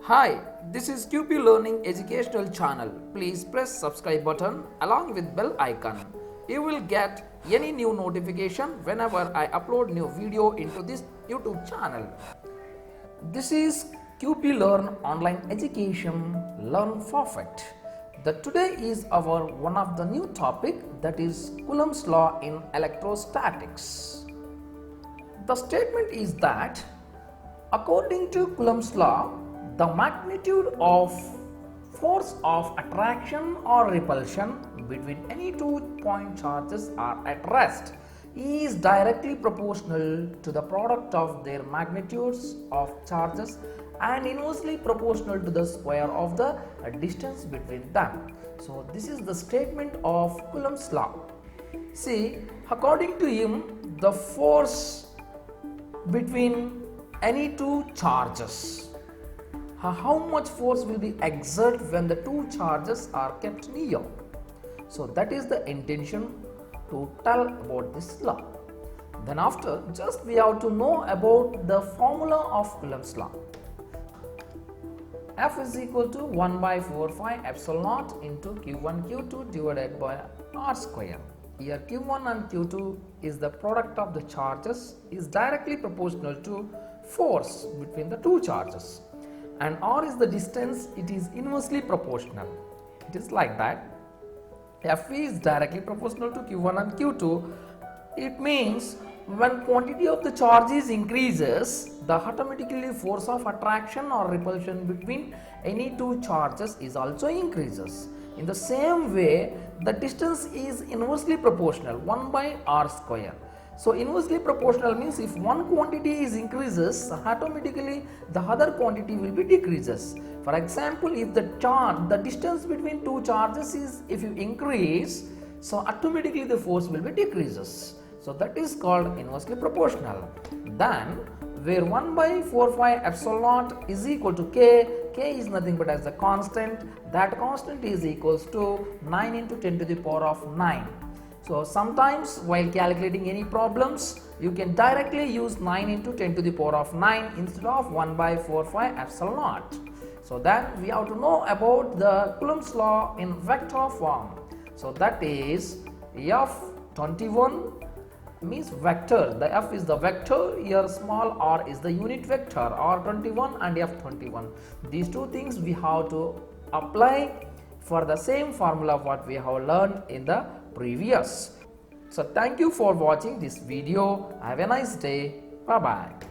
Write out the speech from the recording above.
Hi, this is QP Learning Educational Channel. Please press subscribe button along with bell icon. You will get any new notification whenever I upload new video into this YouTube channel. This is QP Learn Online Education Learn Perfect. Today is our one of the new topic, that is Coulomb's law in electrostatics. The statement is that according to Coulomb's law, the magnitude of force of attraction or repulsion between any 2-point charges are at rest is directly proportional to the product of their magnitudes of charges and inversely proportional to the square of the distance between them. So this is the statement of Coulomb's law. See, according to him, the force between any two charges, how much force will be exerted when the two charges are kept near. So that is the intention to tell about this law. Then after, just we have to know about the formula of Coulomb's law. F is equal to 1 by 4 pi epsilon naught into Q1 Q2 divided by R square. Here Q1 and Q2 is the product of the charges, is directly proportional to force between the two charges, and R is the distance, it is inversely proportional. It is like that. F is directly proportional to Q1 and Q2. It means when quantity of the charges increases, the automatically force of attraction or repulsion between any two charges is also increases. In the same way, the distance is inversely proportional, 1 by R square. So inversely proportional means if one quantity is increases, automatically the other quantity will be decreases. For example, if the distance between two charges is, if you increase, so automatically the force will be decreases. So that is called inversely proportional. Then where 1 by 4 pi epsilon naught is equal to k is nothing but as a constant, that constant is equals to 9 into 10 to the power of 9. So sometimes while calculating any problems, you can directly use 9 into 10 to the power of 9 instead of 1 by 4 pi epsilon naught. So then we have to know about the Coulomb's law in vector form. So that is F21 means vector, the F is the vector, here small r is the unit vector, R21 and F21. These two things we have to apply for the same formula what we have learned in the previous. So thank you for watching this video. Have a nice day. Bye bye.